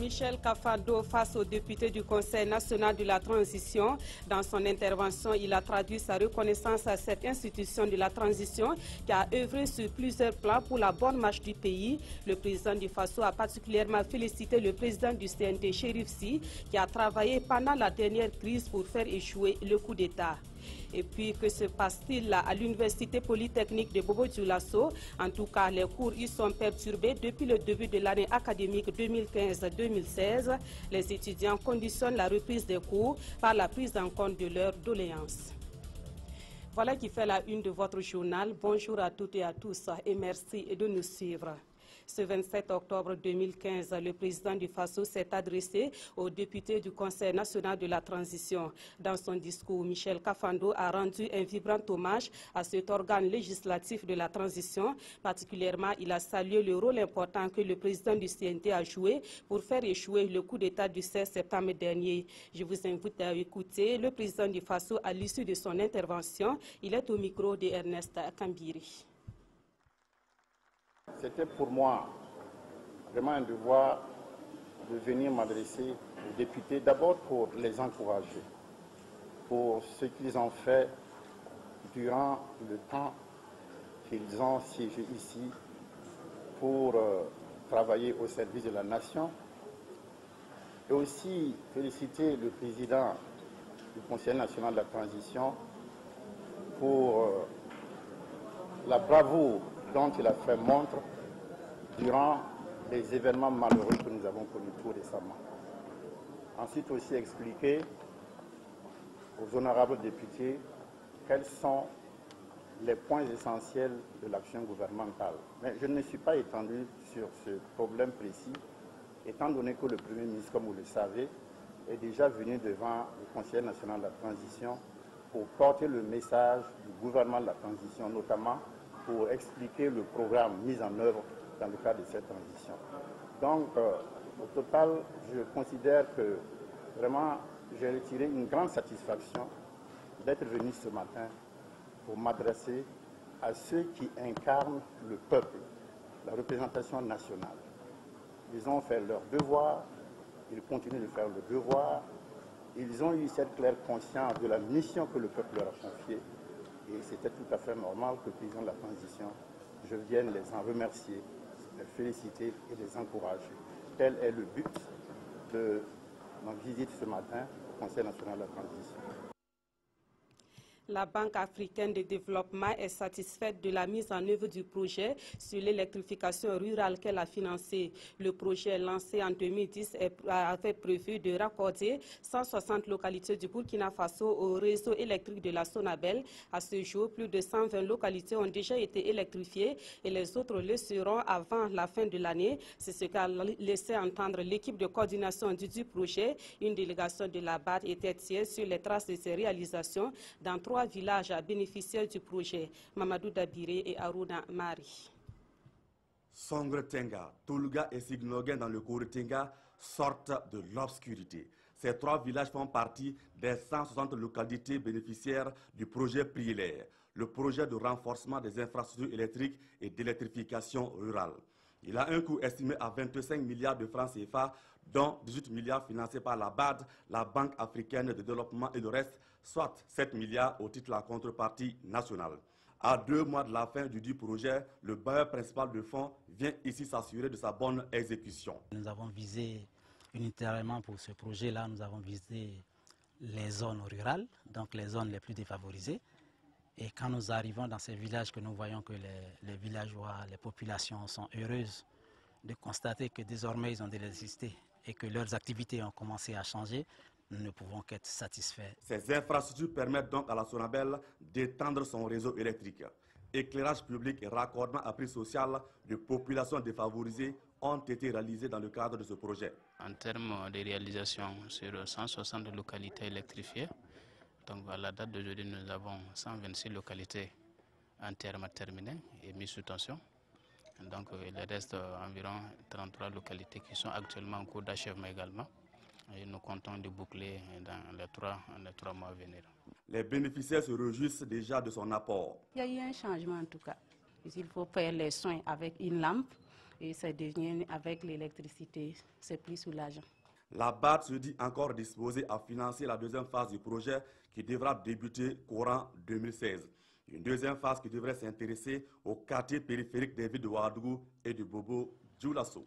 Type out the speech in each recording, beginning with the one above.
Michel Kafando face au député du Conseil national de la transition. Dans son intervention, il a traduit sa reconnaissance à cette institution de la transition qui a œuvré sur plusieurs plans pour la bonne marche du pays. Le président du Faso a particulièrement félicité le président du CNT, Chérif Sy, qui a travaillé pendant la dernière crise pour faire échouer le coup d'État. Et puis, que se passe-t-il à l'Université Polytechnique de Bobo-Dioulasso? En tout cas, les cours y sont perturbés depuis le début de l'année académique 2015-2016. Les étudiants conditionnent la reprise des cours par la prise en compte de leurs doléances. Voilà qui fait la une de votre journal. Bonjour à toutes et à tous et merci de nous suivre. Ce 27 octobre 2015, le président du Faso s'est adressé aux députés du Conseil national de la transition. Dans son discours, Michel Kafando a rendu un vibrant hommage à cet organe législatif de la transition. Particulièrement, il a salué le rôle important que le président du CNT a joué pour faire échouer le coup d'État du 16 septembre dernier. Je vous invite à écouter le président du Faso à l'issue de son intervention. Il est au micro de Ernest Kambiri. C'était pour moi vraiment un devoir de venir m'adresser aux députés, d'abord pour les encourager, pour ce qu'ils ont fait durant le temps qu'ils ont siégé ici pour travailler au service de la nation, et aussi féliciter le président du Conseil national de la transition pour la bravoure dont il a fait montre durant les événements malheureux que nous avons connus tout récemment. Ensuite aussi expliquer aux honorables députés quels sont les points essentiels de l'action gouvernementale. Mais je ne me suis pas étendu sur ce problème précis, étant donné que le Premier ministre, comme vous le savez, est déjà venu devant le Conseil national de la transition pour porter le message du gouvernement de la transition, notamment pour expliquer le programme mis en œuvre dans le cadre de cette transition. Donc, au total, je considère que vraiment j'ai retiré une grande satisfaction d'être venu ce matin pour m'adresser à ceux qui incarnent le peuple, la représentation nationale. Ils ont fait leur devoir, ils continuent de faire le devoir, ils ont eu cette claire conscience de la mission que le peuple leur a confiée. Et c'était tout à fait normal que le président de la transition, je vienne les en remercier, les féliciter et les encourager. Tel est le but de ma visite ce matin au Conseil national de la transition. La Banque africaine de développement est satisfaite de la mise en œuvre du projet sur l'électrification rurale qu'elle a financé. Le projet lancé en 2010 avait prévu de raccorder 160 localités du Burkina Faso au réseau électrique de la Sonabel. À ce jour, plus de 120 localités ont déjà été électrifiées et les autres le seront avant la fin de l'année. C'est ce qu'a laissé entendre l'équipe de coordination du projet. Une délégation de la BAD était hier sur les traces de ses réalisations dans 3 villages bénéficiaires du projet, Mamadou Dabiré et Aruna Mari. Songre Tenga, Toluga et Signogen dans le Kouroutenga sortent de l'obscurité. Ces 3 villages font partie des 160 localités bénéficiaires du projet Prilaire, le projet de renforcement des infrastructures électriques et d'électrification rurale. Il a un coût estimé à 25 milliards de francs CFA, dont 18 milliards financés par la BAD, la Banque africaine de développement, et le reste, soit 7 milliards au titre de la contrepartie nationale. À 2 mois de la fin du dit projet, le bailleur principal de fonds vient ici s'assurer de sa bonne exécution. Nous avons visé unitairement pour ce projet-là, nous avons visé les zones rurales, donc les zones les plus défavorisées. Et quand nous arrivons dans ces villages, que nous voyons que les villageois, les populations sont heureuses de constater que désormais ils ont de l'électricité et que leurs activités ont commencé à changer, nous ne pouvons qu'être satisfaits. Ces infrastructures permettent donc à la Sonabel d'étendre son réseau électrique. Éclairage public et raccordement à prix social de populations défavorisées ont été réalisés dans le cadre de ce projet. En termes de réalisation sur 160 localités électrifiées, donc à la date d'aujourd'hui, nous avons 126 localités entièrement terminées et mises sous tension. Donc il reste environ 33 localités qui sont actuellement en cours d'achèvement également. Et nous comptons de boucler dans les 3 mois à venir. Les bénéficiaires se réjouissent déjà de son apport. Il y a eu un changement en tout cas. Il faut faire les soins avec une lampe et ça devient avec l'électricité, c'est plus soulageant. La BAD se dit encore disposée à financer la deuxième phase du projet qui devra débuter courant 2016. Une deuxième phase qui devrait s'intéresser aux quartiers périphériques des villes de Ouagadougou et de Bobo-Dioulasso.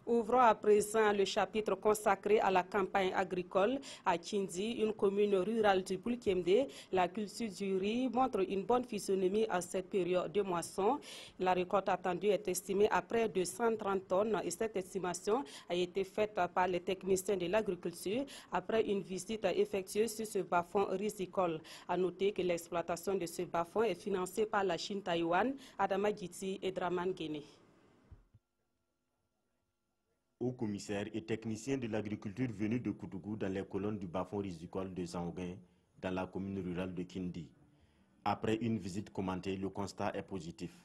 Ouvrons à présent le chapitre consacré à la campagne agricole à Tchindi, une commune rurale du Boulkemde. La culture du riz montre une bonne physionomie à cette période de moisson. La récolte attendue est estimée à près de 130 tonnes et cette estimation a été faite par les techniciens de l'agriculture après une visite effectuée sur ce bas-fond risicole. À noter que l'exploitation de ce bas-fond est financée par la Chine-Taïwan, Adama Giti et Draman Guéné. Hauts commissaires et techniciens de l'agriculture venus de Koutougou dans les colonnes du bas-fond risicole de Sanguin dans la commune rurale de Kindi. Après une visite commentée, le constat est positif.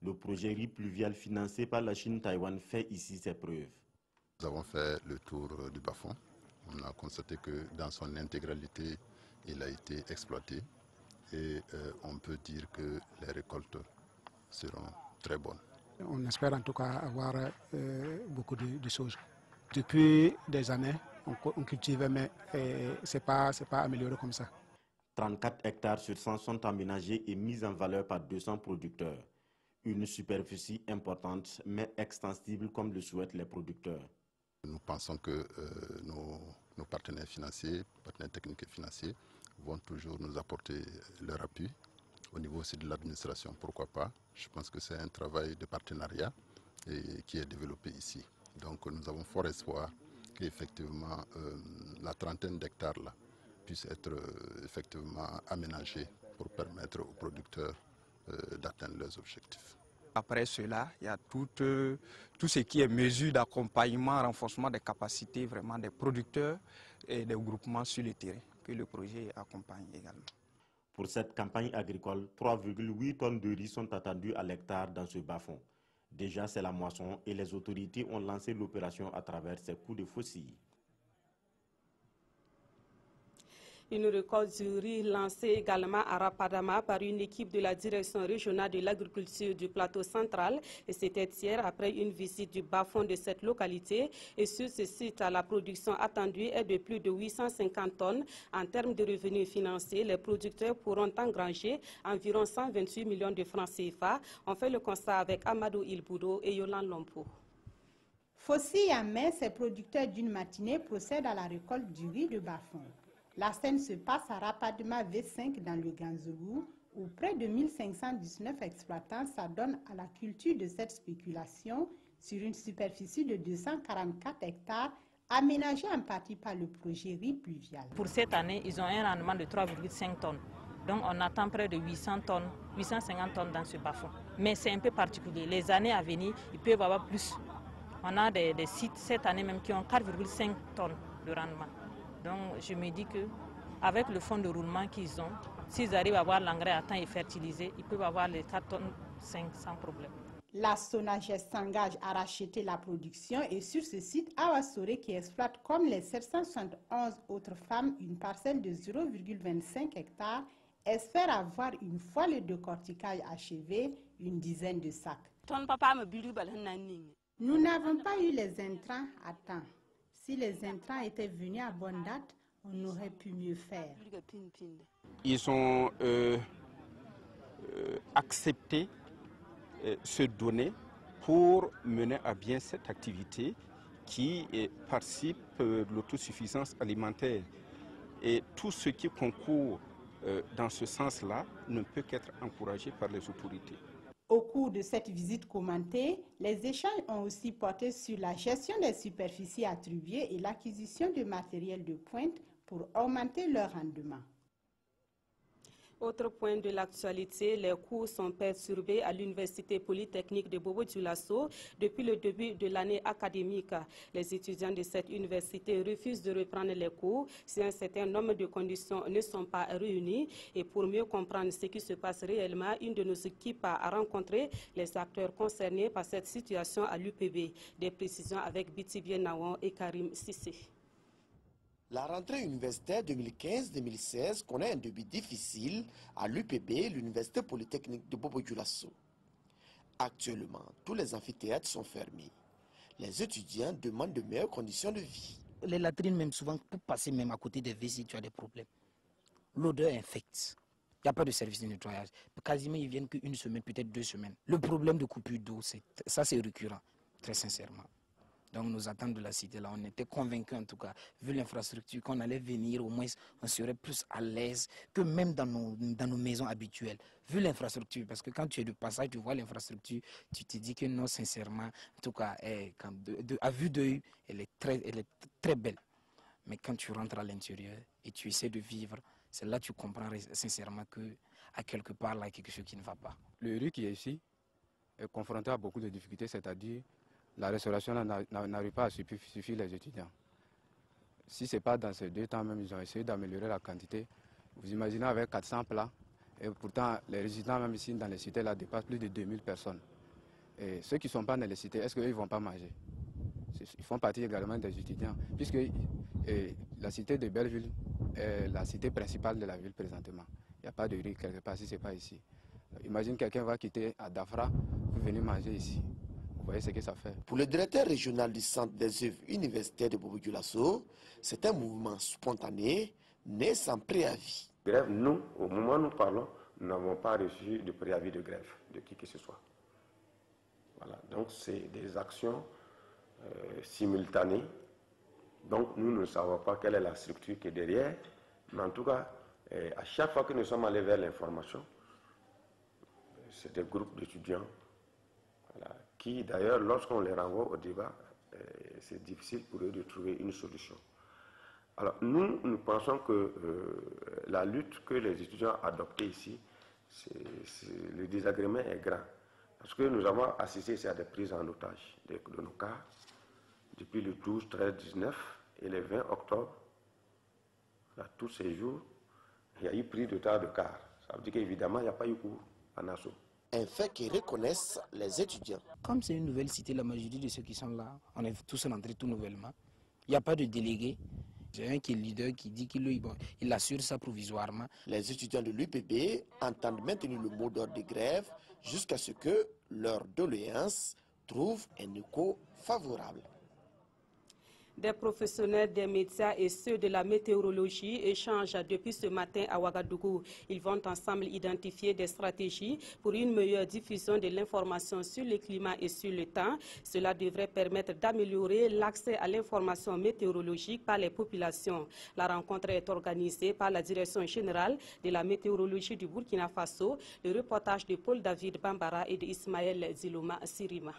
Le projet riz pluvial financé par la Chine-Taïwan fait ici ses preuves. Nous avons fait le tour du bas-fond. On a constaté que dans son intégralité, il a été exploité et on peut dire que les récoltes seront très bonnes. On espère en tout cas avoir beaucoup de choses. Depuis des années, on cultive, mais ce n'est pas amélioré comme ça. 34 hectares sur 100 sont aménagés et mis en valeur par 200 producteurs. Une superficie importante, mais extensible comme le souhaitent les producteurs. Nous pensons que nos partenaires financiers, partenaires techniques et financiers, vont toujours nous apporter leur appui. Au niveau aussi de l'administration, pourquoi pas. Je pense que c'est un travail de partenariat qui est développé ici. Donc nous avons fort espoir qu'effectivement la trentaine d'hectares là puisse être effectivement aménagée pour permettre aux producteurs d'atteindre leurs objectifs. Après cela, il y a tout ce qui est mesure d'accompagnement, renforcement des capacités vraiment des producteurs et des groupements sur le terrain que le projet accompagne également. Pour cette campagne agricole, 3,8 tonnes de riz sont attendues à l'hectare dans ce bas-fond. Déjà, c'est la moisson et les autorités ont lancé l'opération à travers ces coups de faucille. Une récolte du riz lancée également à Rapadama par une équipe de la direction régionale de l'agriculture du plateau central. Et c'était hier après une visite du bas-fond de cette localité. Et sur ce site, la production attendue est de plus de 850 tonnes. En termes de revenus financiers, les producteurs pourront engranger environ 128 millions de francs CFA. On fait le constat avec Amadou Ilboudo et Yolande Lompo. Faucille à main, ces producteurs d'une matinée procèdent à la récolte du riz de bas-fond. La scène se passe à Rapadama V5 dans le Ganzougou, où près de 1519 exploitants s'adonnent à la culture de cette spéculation sur une superficie de 244 hectares aménagée en partie par le projet riz pluvial. Pour cette année, ils ont un rendement de 3,5 tonnes. Donc on attend près de 800 tonnes, 850 tonnes dans ce bas-fond. Mais c'est un peu particulier. Les années à venir, ils peuvent avoir plus. On a des sites cette année même qui ont 4,5 tonnes de rendement. Donc je me dis qu'avec le fonds de roulement qu'ils ont, s'ils arrivent à avoir l'engrais à temps et fertiliser, ils peuvent avoir les 4 tonnes 5 sans problème. La Sonagest s'engage à racheter la production et sur ce site, Awa Soré, qui exploite comme les 771 autres femmes une parcelle de 0,25 hectares, espère avoir une fois le décortiquage achevé, une dizaine de sacs. Nous n'avons pas eu les intrants à temps. Si les intrants étaient venus à bonne date, on aurait pu mieux faire. Ils ont accepté se donner pour mener à bien cette activité qui participe de l'autosuffisance alimentaire. Et tout ce qui concourt dans ce sens-là ne peut qu'être encouragé par les autorités. Au cours de cette visite commentée, les échanges ont aussi porté sur la gestion des superficies attribuées et l'acquisition de matériel de pointe pour augmenter leur rendement. Autre point de l'actualité, les cours sont perturbés à l'Université polytechnique de Bobo-Dioulasso depuis le début de l'année académique. Les étudiants de cette université refusent de reprendre les cours si un certain nombre de conditions ne sont pas réunies. Et pour mieux comprendre ce qui se passe réellement, une de nos équipes a rencontré les acteurs concernés par cette situation à l'UPB. Des précisions avec Bitibien Nawon et Karim Sissé. La rentrée universitaire 2015-2016 connaît un début difficile à l'UPB, l'Université polytechnique de Bobo-Dioulasso. Actuellement, tous les amphithéâtres sont fermés. Les étudiants demandent de meilleures conditions de vie. Les latrines, même souvent, pour passer même à côté des WC, tu as des problèmes. L'odeur infecte. Il n'y a pas de service de nettoyage. Quasiment, ils viennent qu'une semaine, peut-être 2 semaines. Le problème de coupure d'eau, ça c'est récurrent, très sincèrement. Donc nous attendons de la cité là, on était convaincus en tout cas, vu l'infrastructure, qu'on allait venir, au moins on serait plus à l'aise que même dans nos maisons habituelles. Vu l'infrastructure, parce que quand tu es de passage, tu vois l'infrastructure, tu te dis que non, sincèrement, en tout cas, à vue d'œil, elle est très belle. Mais quand tu rentres à l'intérieur et tu essaies de vivre, c'est là que tu comprends sincèrement qu'à quelque part, là, il y a quelque chose qui ne va pas. Le riz qui est ici est confronté à beaucoup de difficultés, c'est-à-dire la restauration n'arrive pas à suffire les étudiants. Si ce n'est pas dans ces 2 temps même, ils ont essayé d'améliorer la quantité. Vous imaginez avec 400 plats, et pourtant les résidents même ici dans les cités là dépassent plus de 2000 personnes. Et ceux qui ne sont pas dans les cités, est-ce qu'eux ne vont pas manger? Ils font partie également des étudiants, puisque la cité de Belleville est la cité principale de la ville présentement. Il n'y a pas de riz quelque part si ce n'est pas ici. Imagine quelqu'un va quitter à Dafra pour venir manger ici. Vous voyez ce que ça fait. Pour le directeur régional du Centre des œuvres universitaires de Bobo Dioulasso, c'est un mouvement spontané, né sans préavis. Grève, nous, au moment où nous parlons, nous n'avons pas reçu de préavis de grève de qui que ce soit. Voilà, donc c'est des actions simultanées. Donc nous ne savons pas quelle est la structure qui est derrière, mais en tout cas, à chaque fois que nous sommes allés vers l'information, c'est des groupes d'étudiants. Voilà, qui d'ailleurs, lorsqu'on les renvoie au débat, c'est difficile pour eux de trouver une solution. Alors nous pensons que la lutte que les étudiants ont adoptée ici, le désagrément est grand. Parce que nous avons assisté ici à des prises en otage de nos cas depuis le 12, 13, 19 et le 20 octobre. Là, tous ces jours, il y a eu prise de tas de cars. Ça veut dire qu'évidemment, il n'y a pas eu cours en assaut. Un fait qui reconnaissent les étudiants. Comme c'est une nouvelle cité, la majorité de ceux qui sont là, on est tous rentrés tout nouvellement. Il n'y a pas de délégué. J'ai un qui est leader qui dit qu'il assure ça provisoirement. Les étudiants de l'UPB entendent maintenir le mot d'ordre de grève jusqu'à ce que leur doléance trouve un écho favorable. Des professionnels des médias et ceux de la météorologie échangent depuis ce matin à Ouagadougou. Ils vont ensemble identifier des stratégies pour une meilleure diffusion de l'information sur le climat et sur le temps. Cela devrait permettre d'améliorer l'accès à l'information météorologique par les populations. La rencontre est organisée par la Direction générale de la météorologie du Burkina Faso. Le reportage de Paul David Bambara et de Ismaël Ziloma Sirima.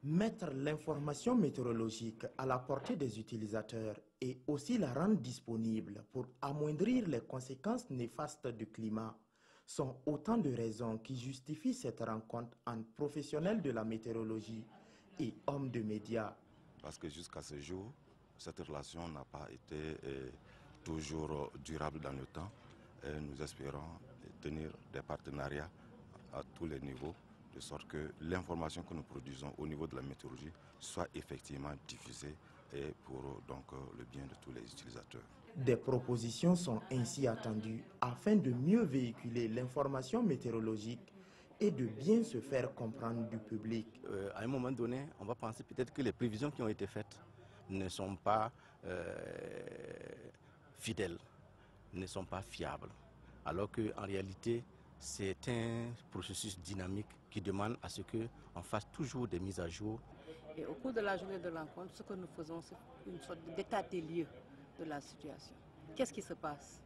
Mettre l'information météorologique à la portée des utilisateurs et aussi la rendre disponible pour amoindrir les conséquences néfastes du climat sont autant de raisons qui justifient cette rencontre entre professionnels de la météorologie et hommes de médias. Parce que jusqu'à ce jour, cette relation n'a pas été toujours durable dans le temps. Et nous espérons tenir des partenariats à tous les niveaux, de sorte que l'information que nous produisons au niveau de la météorologie soit effectivement diffusée et pour donc le bien de tous les utilisateurs. Des propositions sont ainsi attendues afin de mieux véhiculer l'information météorologique et de bien se faire comprendre du public. À un moment donné, on va penser peut-être que les prévisions qui ont été faites ne sont pas fidèles, ne sont pas fiables, alors qu'en réalité, c'est un processus dynamique qui demande à ce qu'on fasse toujours des mises à jour. Et au cours de la journée de rencontre, ce que nous faisons, c'est une sorte d'état des lieux de la situation. Qu'est-ce qui se passe?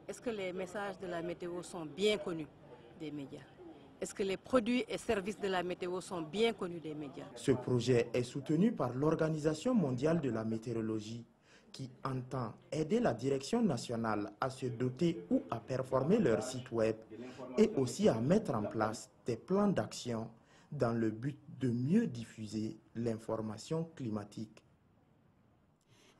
Est-ce que les messages de la météo sont bien connus des médias? Est-ce que les produits et services de la météo sont bien connus des médias? Ce projet est soutenu par l'Organisation mondiale de la météorologie, qui entend aider la direction nationale à se doter ou à performer leur site web et aussi à mettre en place des plans d'action dans le but de mieux diffuser l'information climatique.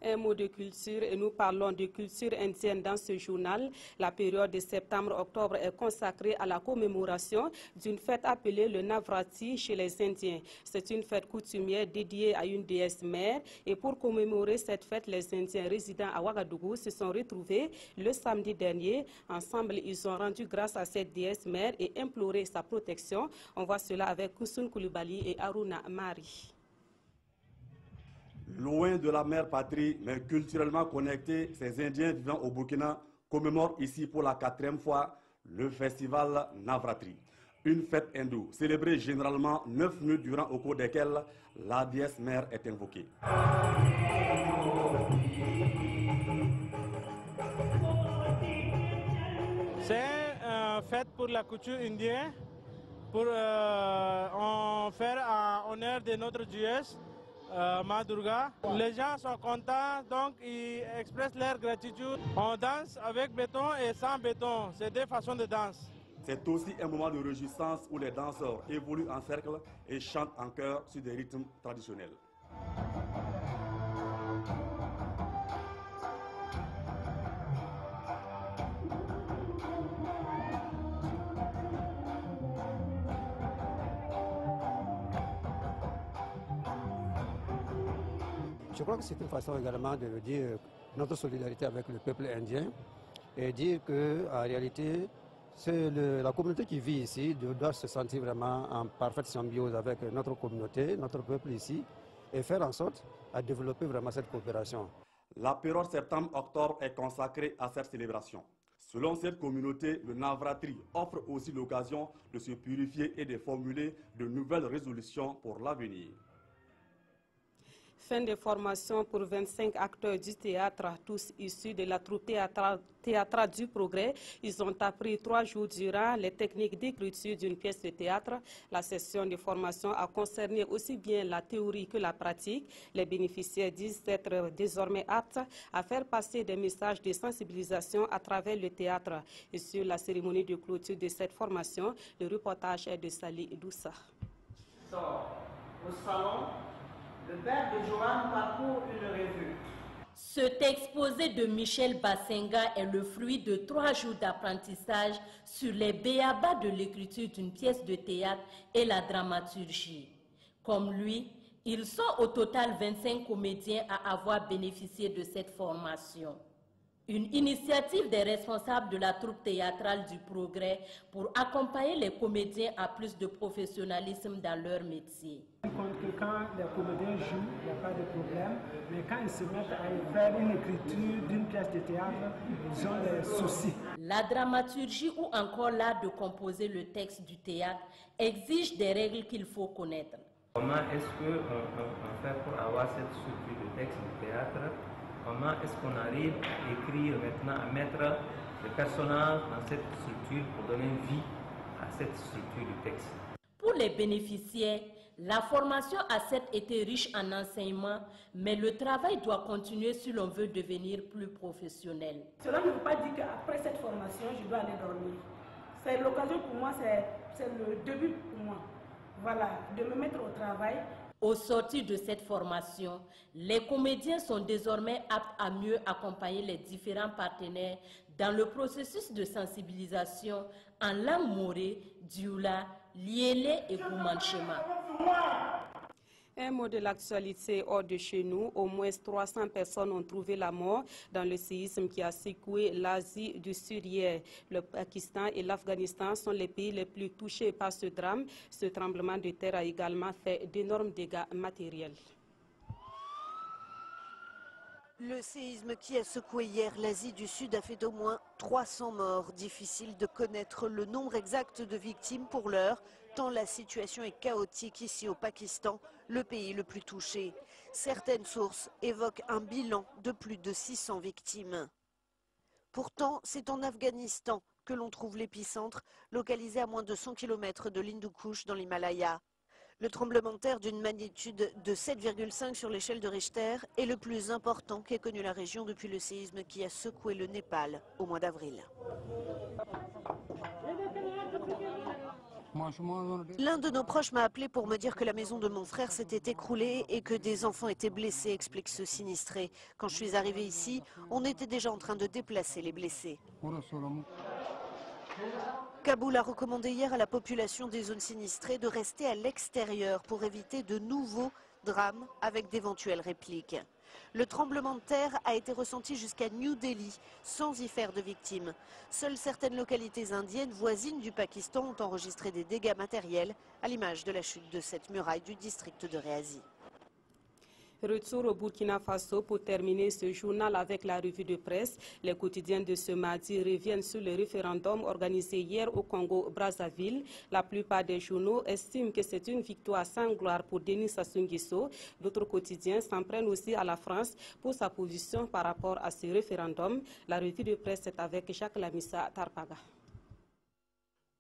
Un mot de culture et nous parlons de culture indienne dans ce journal. La période de septembre-octobre est consacrée à la commémoration d'une fête appelée le Navratri chez les Indiens. C'est une fête coutumière dédiée à une déesse mère et pour commémorer cette fête, les Indiens résidant à Ouagadougou se sont retrouvés le samedi dernier. Ensemble, ils ont rendu grâce à cette déesse mère et imploré sa protection. On voit cela avec Koussoun Koulibaly et Aruna Mari. Loin de la mère patrie, mais culturellement connectés, ces Indiens vivant au Burkina commémorent ici pour la 4e fois le festival Navratri. Une fête hindoue célébrée généralement 9 minutes durant au cours desquelles la déesse mère est invoquée. C'est une fête pour la culture indienne, pour en faire en honneur de notre déesse. Ma Durga. Les gens sont contents, donc ils expressent leur gratitude. On danse avec béton et sans béton, c'est deux façons de danse. C'est aussi un moment de réjouissance où les danseurs évoluent en cercle et chantent en chœur sur des rythmes traditionnels. Je crois que c'est une façon également de dire notre solidarité avec le peuple indien et dire qu'en réalité, c'est la communauté qui vit ici doit se sentir vraiment en parfaite symbiose avec notre communauté, notre peuple ici, et faire en sorte à développer vraiment cette coopération. La période septembre-octobre est consacrée à cette célébration. Selon cette communauté, le Navratri offre aussi l'occasion de se purifier et de formuler de nouvelles résolutions pour l'avenir. Fin de formation pour 25 acteurs du théâtre, tous issus de la troupe théâtrale du Progrès. Ils ont appris 3 jours durant les techniques d'écriture d'une pièce de théâtre. La session de formation a concerné aussi bien la théorie que la pratique. Les bénéficiaires disent être désormais aptes à faire passer des messages de sensibilisation à travers le théâtre. Et sur la cérémonie de clôture de cette formation, le reportage est de Sali Doussa. Au salon, le père de Johan parcourt une revue. Cet exposé de Michel Bassenga est le fruit de 3 jours d'apprentissage sur les b.a.-ba de l'écriture d'une pièce de théâtre et la dramaturgie. Comme lui, ils sont au total 25 comédiens à avoir bénéficié de cette formation. Une initiative des responsables de la troupe théâtrale du Progrès pour accompagner les comédiens à plus de professionnalisme dans leur métier. Quand les comédiens jouent, il n'y a pas de problème, mais quand ils se mettent à faire une écriture d'une pièce de théâtre, ils ont des soucis. La dramaturgie ou encore l'art de composer le texte du théâtre exige des règles qu'il faut connaître. Comment est-ce qu'on fait pour avoir cette structure de texte du théâtre? Comment est-ce qu'on arrive à écrire maintenant, à mettre les personnages dans cette structure pour donner vie à cette structure du texte? Pour les bénéficiaires, la formation a certes été riche en enseignements, mais le travail doit continuer si l'on veut devenir plus professionnel. Cela ne veut pas dire qu'après cette formation, je dois aller dormir. C'est l'occasion pour moi, c'est le début pour moi. Voilà, de me mettre au travail. Au sortir de cette formation, les comédiens sont désormais aptes à mieux accompagner les différents partenaires dans le processus de sensibilisation en langue morée, dioula, liélé et koumanchema. Un mot de l'actualité hors de chez nous. Au moins 300 personnes ont trouvé la mort dans le séisme qui a secoué l'Asie du Sud hier. Le Pakistan et l'Afghanistan sont les pays les plus touchés par ce drame. Ce tremblement de terre a également fait d'énormes dégâts matériels. Le séisme qui a secoué hier l'Asie du Sud a fait au moins 300 morts. Difficile de connaître le nombre exact de victimes pour l'heure, tant la situation est chaotique ici au Pakistan, le pays le plus touché. Certaines sources évoquent un bilan de plus de 600 victimes. Pourtant, c'est en Afghanistan que l'on trouve l'épicentre, localisé à moins de 100 km de l'Hindu Kush dans l'Himalaya. Le tremblement de terre d'une magnitude de 7,5 sur l'échelle de Richter est le plus important qu'ait connu la région depuis le séisme qui a secoué le Népal au mois d'avril. L'un de nos proches m'a appelé pour me dire que la maison de mon frère s'était écroulée et que des enfants étaient blessés, explique ce sinistré. Quand je suis arrivé ici, on était déjà en train de déplacer les blessés. Kaboul a recommandé hier à la population des zones sinistrées de rester à l'extérieur pour éviter de nouveaux drames avec d'éventuelles répliques. Le tremblement de terre a été ressenti jusqu'à New Delhi, sans y faire de victimes. Seules certaines localités indiennes voisines du Pakistan ont enregistré des dégâts matériels, à l'image de la chute de cette muraille du district de Réasi. Retour au Burkina Faso pour terminer ce journal avec la revue de presse. Les quotidiens de ce mardi reviennent sur le référendum organisé hier au Congo-Brazzaville. La plupart des journaux estiment que c'est une victoire sans gloire pour Denis Sassou Nguesso. D'autres quotidiens s'en prennent aussi à la France pour sa position par rapport à ce référendum. La revue de presse est avec Jacques Lamissa Tarpaga.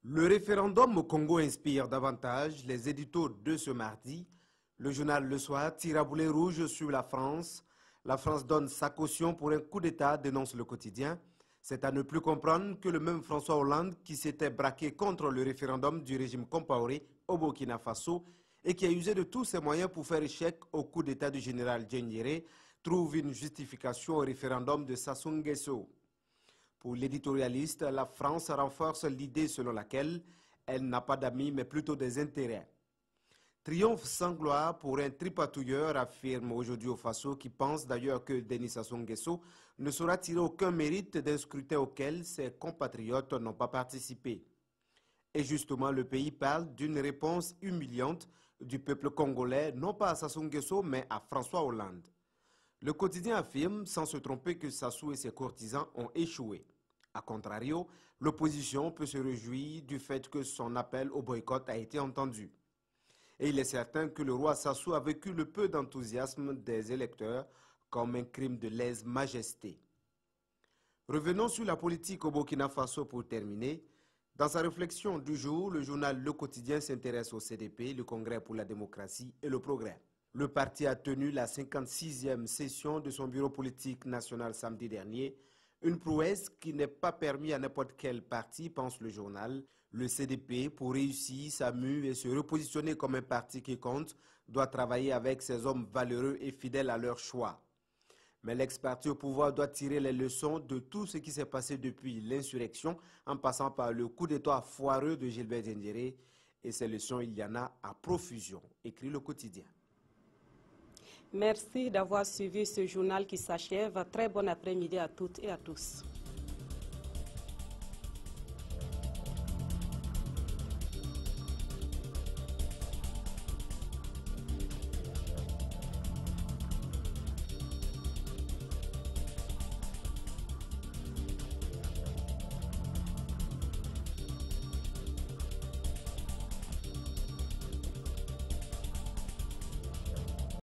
Le référendum au Congo inspire davantage les éditos de ce mardi. Le journal Le Soir tire à boulet rouge sur la France. La France donne sa caution pour un coup d'État, dénonce le quotidien. C'est à ne plus comprendre que le même François Hollande, qui s'était braqué contre le référendum du régime Compaoré au Burkina Faso et qui a usé de tous ses moyens pour faire échec au coup d'État du général Diendéré, trouve une justification au référendum de Sassou Nguesso. Pour l'éditorialiste, la France renforce l'idée selon laquelle elle n'a pas d'amis mais plutôt des intérêts. Triomphe sans gloire pour un tripatouilleur, affirme aujourd'hui au Faso, qui pense d'ailleurs que Denis Sassou Nguesso ne saura tirer aucun mérite d'un scrutin auquel ses compatriotes n'ont pas participé. Et justement, le pays parle d'une réponse humiliante du peuple congolais, non pas à Sassou Nguesso, mais à François Hollande. Le quotidien affirme, sans se tromper, que Sassou et ses courtisans ont échoué. A contrario, l'opposition peut se réjouir du fait que son appel au boycott a été entendu. Et il est certain que le roi Sassou a vécu le peu d'enthousiasme des électeurs comme un crime de lèse-majesté. Revenons sur la politique au Burkina Faso pour terminer. Dans sa réflexion du jour, le journal Le Quotidien s'intéresse au CDP, le Congrès pour la démocratie et le progrès. Le parti a tenu la 56e session de son bureau politique national samedi dernier, une prouesse qui n'est pas permise à n'importe quel parti, pense le journal. Le CDP, pour réussir sa mue et se repositionner comme un parti qui compte, doit travailler avec ses hommes valeureux et fidèles à leur choix. Mais l'ex-parti au pouvoir doit tirer les leçons de tout ce qui s'est passé depuis l'insurrection, en passant par le coup d'État foireux de Gilbert Diendéré. Et ces leçons, il y en a à profusion, écrit le quotidien. Merci d'avoir suivi ce journal qui s'achève. Très bon après-midi à toutes et à tous.